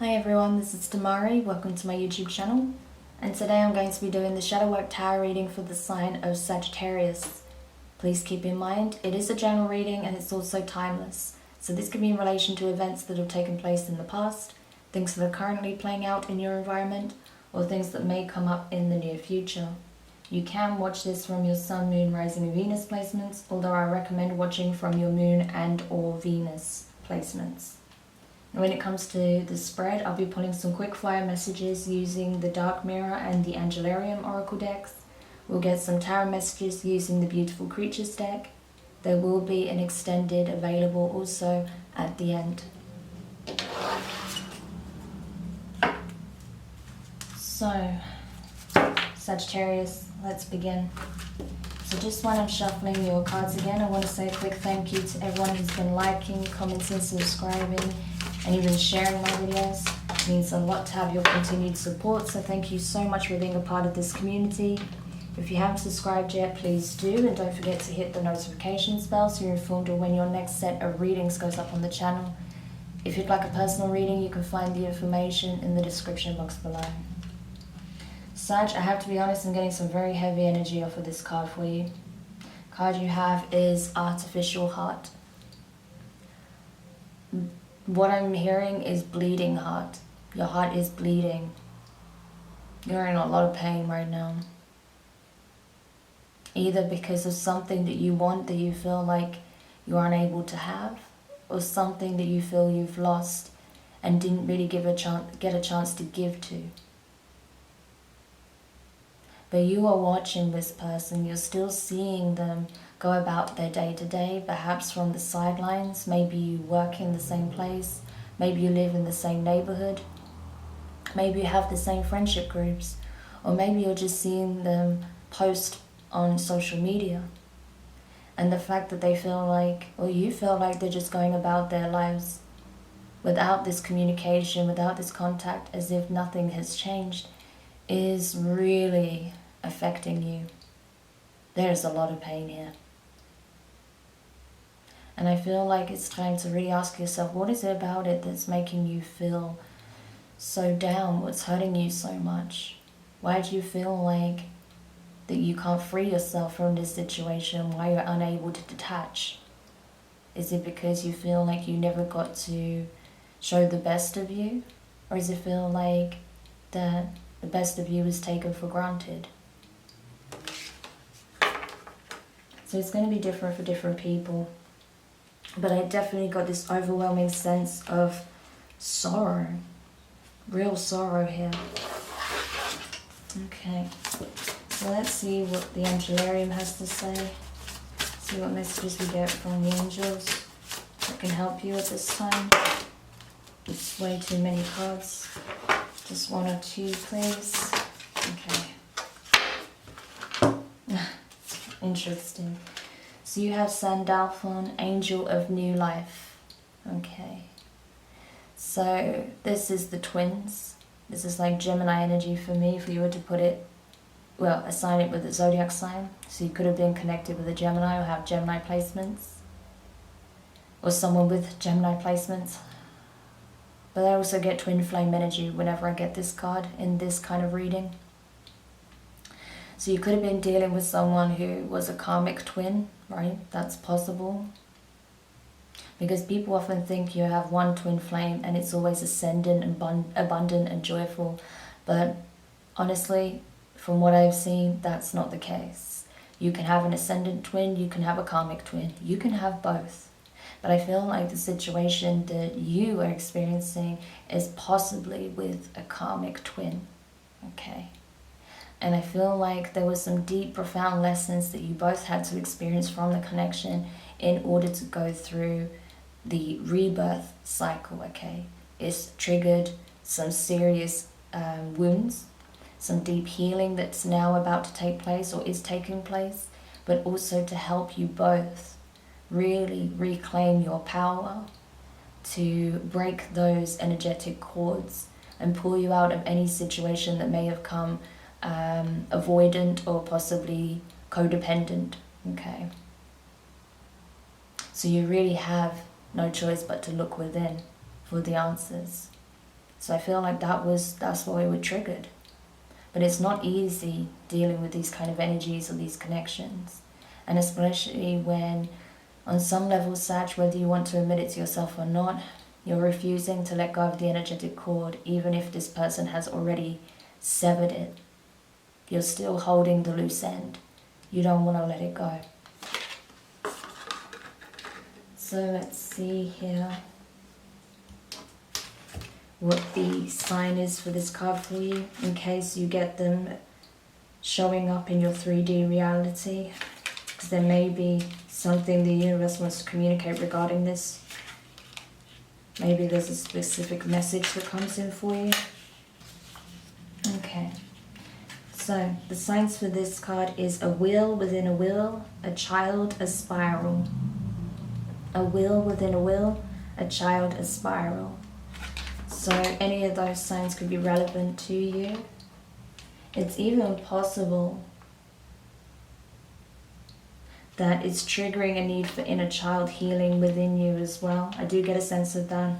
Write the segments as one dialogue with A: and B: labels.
A: Hi everyone, this is Demari. Welcome to my YouTube channel. And today I'm going to be doing the Shadow Work Tarot reading for the sign of Sagittarius. Please keep in mind, it is a general reading and it's also timeless. So this can be in relation to events that have taken place in the past, things that are currently playing out in your environment, or things that may come up in the near future. You can watch this from your Sun, Moon, Rising and Venus placements, although I recommend watching from your Moon and or Venus placements. And when it comes to the spread, I'll be pulling some quick fire messages using the Dark Mirror and the Angelarium Oracle decks. We'll get some tarot messages using the Beautiful Creatures deck. There will be an extended available also at the end. So, Sagittarius, let's begin. So just when I'm shuffling your cards again, I want to say a quick thank you to everyone who's been liking, commenting, subscribing, and even sharing my videos. It means a lot to have your continued support, so thank you so much for being a part of this community. If you haven't subscribed yet, please do, and don't forget to hit the notifications bell so you're informed of when your next set of readings goes up on the channel. If you'd like a personal reading, you can find the information in the description box below. Sag, I have to be honest, I'm getting some very heavy energy off of this card for you. The card you have is Artificial Heart. What I'm hearing is bleeding heart. Your heart is bleeding. You're in a lot of pain right now. Either because of something that you want that you feel like you're unable to have, or something that you feel you've lost and didn't really get a chance to give to. But you are watching this person, you're still seeing them go about their day-to-day, perhaps from the sidelines. Maybe you work in the same place, maybe you live in the same neighborhood, maybe you have the same friendship groups, or maybe you're just seeing them post on social media. And the fact that they feel like, or you feel like they're just going about their lives without this communication, without this contact, as if nothing has changed, is really affecting you. There's a lot of pain here. And I feel like it's time to really ask yourself, what is it about it that's making you feel so down? What's hurting you so much? Why do you feel like that you can't free yourself from this situation? Why you're unable to detach? Is it because you feel like you never got to show the best of you? Or does it feel like that the best of you is taken for granted? So it's going to be different for different people. But I definitely got this overwhelming sense of sorrow. Real sorrow here. Okay. So let's see what the Angelarium has to say. See what messages we get from the angels that can help you at this time. It's way too many cards. Just one or two, please. Okay. Interesting. So you have Sandalphon, Angel of New Life. Okay. So this is the twins. This is like Gemini energy for me, if you were to put it, well, assign it with a zodiac sign. So you could have been connected with a Gemini or have Gemini placements. Or someone with Gemini placements. But I also get twin flame energy whenever I get this card in this kind of reading. So you could have been dealing with someone who was a karmic twin, right? That's possible. Because people often think you have one twin flame and it's always ascendant and abundant and joyful. But honestly, from what I've seen, that's not the case. You can have an ascendant twin, you can have a karmic twin. You can have both. But I feel like the situation that you are experiencing is possibly with a karmic twin. Okay. And I feel like there were some deep, profound lessons that you both had to experience from the connection in order to go through the rebirth cycle, okay? It's triggered some serious wounds, some deep healing that's now about to take place or is taking place, but also to help you both really reclaim your power, to break those energetic cords and pull you out of any situation that may have come avoidant or possibly codependent, okay? So you really have no choice but to look within for the answers. So I feel like that's why we triggered. But it's not easy dealing with these kind of energies or these connections. And especially when, on some level, Sag, whether you want to admit it to yourself or not, you're refusing to let go of the energetic cord, even if this person has already severed it. You're still holding the loose end. You don't want to let it go. So let's see here what the sign is for this card for you, in case you get them showing up in your 3D reality. Because there may be something the universe wants to communicate regarding this. Maybe there's a specific message that comes in for you. Okay. So the signs for this card is a wheel within a wheel, a child, a spiral. A wheel within a wheel, a child, a spiral. So any of those signs could be relevant to you. It's even possible that it's triggering a need for inner child healing within you as well. I do get a sense of that.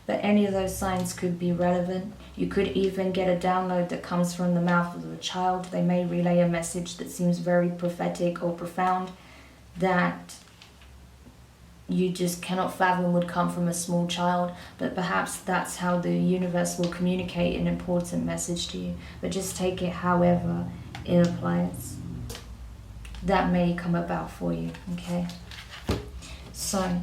A: But any of those signs could be relevant. You could even get a download that comes from the mouth of a child. They may relay a message that seems very prophetic or profound that you just cannot fathom would come from a small child, but perhaps that's how the universe will communicate an important message to you. But just take it however it applies. That may come about for you, okay? So,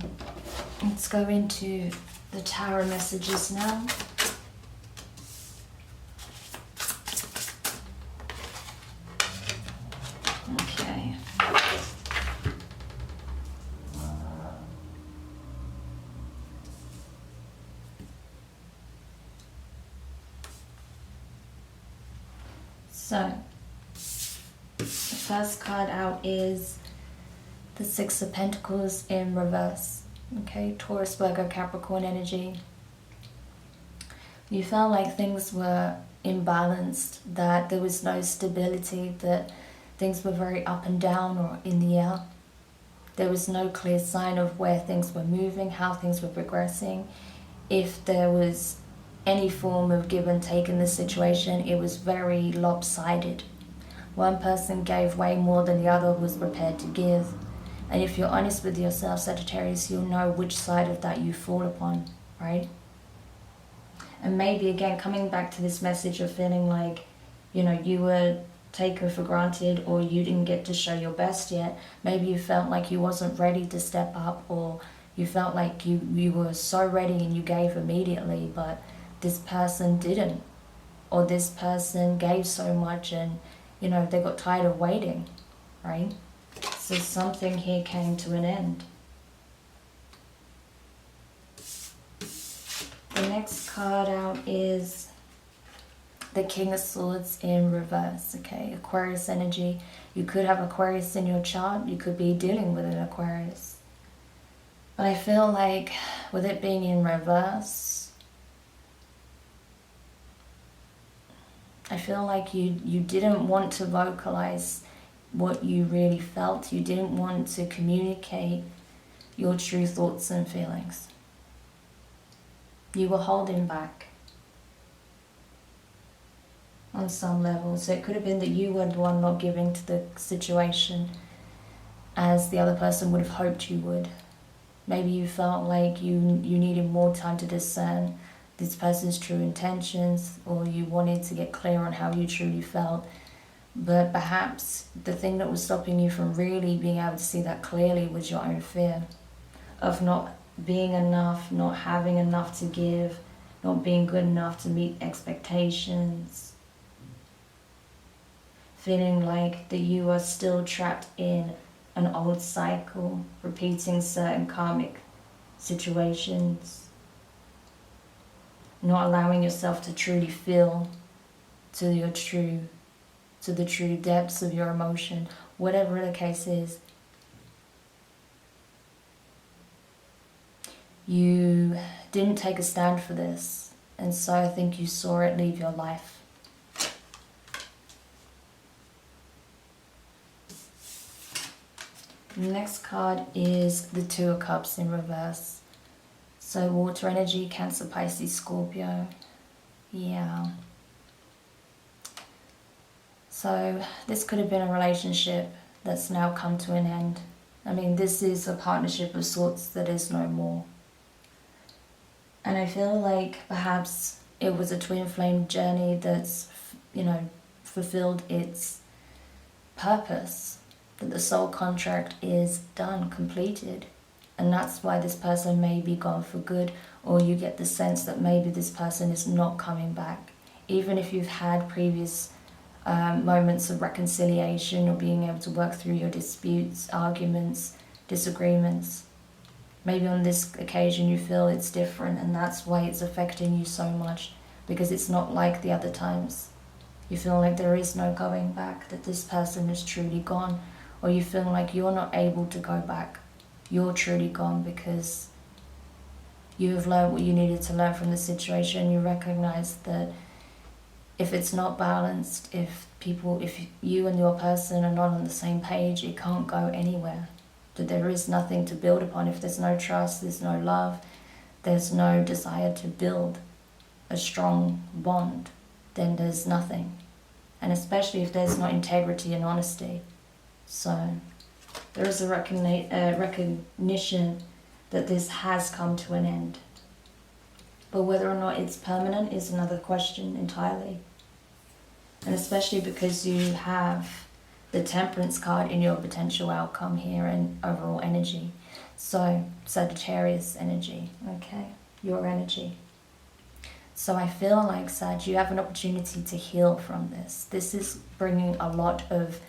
A: let's go into the tarot messages now. Okay. So, the first card out is the Six of Pentacles in reverse. Okay, Taurus, Virgo, Capricorn energy. You felt like things were imbalanced, that there was no stability, that things were very up and down or in the air. There was no clear sign of where things were moving, how things were progressing. If there was any form of give and take in the situation, it was very lopsided. One person gave way more than the other was prepared to give. And if you're honest with yourself, Sagittarius, you'll know which side of that you fall upon, right? And maybe, again, coming back to this message of feeling like, you know, you were taken for granted or you didn't get to show your best yet. Maybe you felt like you wasn't ready to step up, or you felt like you were so ready and you gave immediately, but this person didn't. Or this person gave so much and, you know, they got tired of waiting, right? So something here came to an end. The next card out is the King of Swords in reverse, okay? Aquarius energy. You could have Aquarius in your chart. You could be dealing with an Aquarius. But I feel like with it being in reverse, I feel like you didn't want to vocalize what you really felt. You didn't want to communicate your true thoughts and feelings. You were holding back on some level. So it could have been that you were the one not giving to the situation as the other person would have hoped you would. Maybe you felt like you needed more time to discern this person's true intentions, or you wanted to get clear on how you truly felt. But perhaps the thing that was stopping you from really being able to see that clearly was your own fear of not being enough, not having enough to give, not being good enough to meet expectations. Feeling like that you are still trapped in an old cycle, repeating certain karmic situations. Not allowing yourself to truly feel to the true depths of your emotion, whatever the case is. You didn't take a stand for this, and so I think you saw it leave your life. The next card is the Two of Cups in reverse. So water energy, Cancer, Pisces, Scorpio. Yeah. So this could have been a relationship that's now come to an end. I mean, this is a partnership of sorts that is no more. And I feel like perhaps it was a twin flame journey that's, you know, fulfilled its purpose. That the soul contract is done, completed. And that's why this person may be gone for good, or you get the sense that maybe this person is not coming back. Even if you've had previous moments of reconciliation or being able to work through your disputes, arguments, disagreements. Maybe on this occasion you feel it's different and that's why it's affecting you so much, because it's not like the other times. You feel like there is no going back, that this person is truly gone, or you feel like you're not able to go back. You're truly gone because you have learned what you needed to learn from the situation. You recognize that if it's not balanced, if you and your person are not on the same page, it can't go anywhere. That there is nothing to build upon. If there's no trust, there's no love, there's no desire to build a strong bond, then there's nothing. And especially if there's no integrity and honesty. So there is a recognition that this has come to an end. But whether or not it's permanent is another question entirely. And especially because you have the Temperance card in your potential outcome here and overall energy. So Sagittarius energy, okay, your energy. So I feel like, Sag, you have an opportunity to heal from this. This is bringing a lot of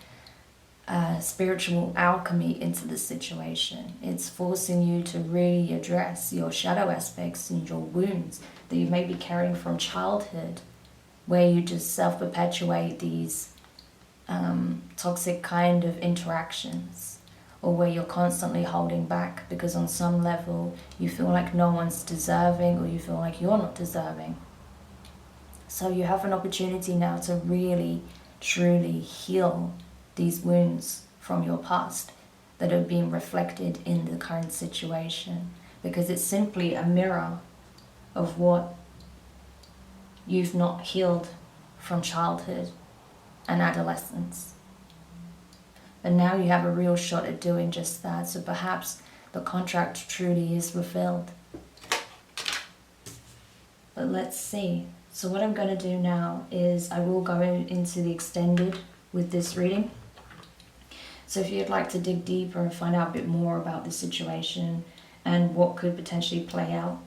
A: spiritual alchemy into the situation. It's forcing you to really address your shadow aspects and your wounds that you may be carrying from childhood, where you just self-perpetuate these toxic kind of interactions, or where you're constantly holding back because on some level you feel like no one's deserving, or you feel like you're not deserving. So you have an opportunity now to really, truly heal these wounds from your past that are being reflected in the current situation, because it's simply a mirror of what you've not healed from childhood and adolescence. But now you have a real shot at doing just that, so perhaps the contract truly is fulfilled. But let's see. So what I'm going to do now is I will go into the extended with this reading. So if you'd like to dig deeper and find out a bit more about the situation and what could potentially play out,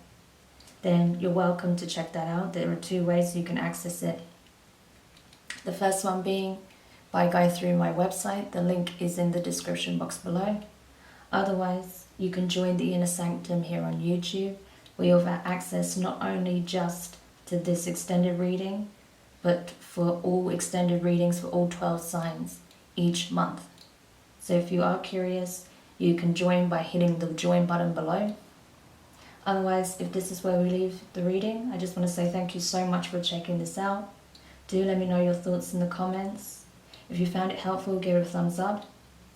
A: then you're welcome to check that out. There are 2 ways you can access it. The first one being by going through my website. The link is in the description box below. Otherwise, you can join the Inner Sanctum here on YouTube, where you'll have access not only just to this extended reading, but for all extended readings for all 12 signs each month. So if you are curious, you can join by hitting the join button below. Otherwise, if this is where we leave the reading, I just want to say thank you so much for checking this out. Do let me know your thoughts in the comments. If you found it helpful, give it a thumbs up.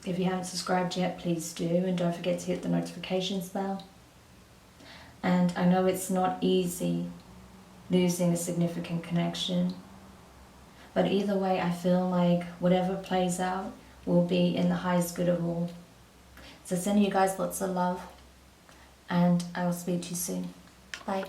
A: If you haven't subscribed yet, please do, and don't forget to hit the notifications bell. And I know it's not easy losing a significant connection, but either way, I feel like whatever plays out will be in the highest good of all. So sending you guys lots of love, and I will speak to you soon. Bye.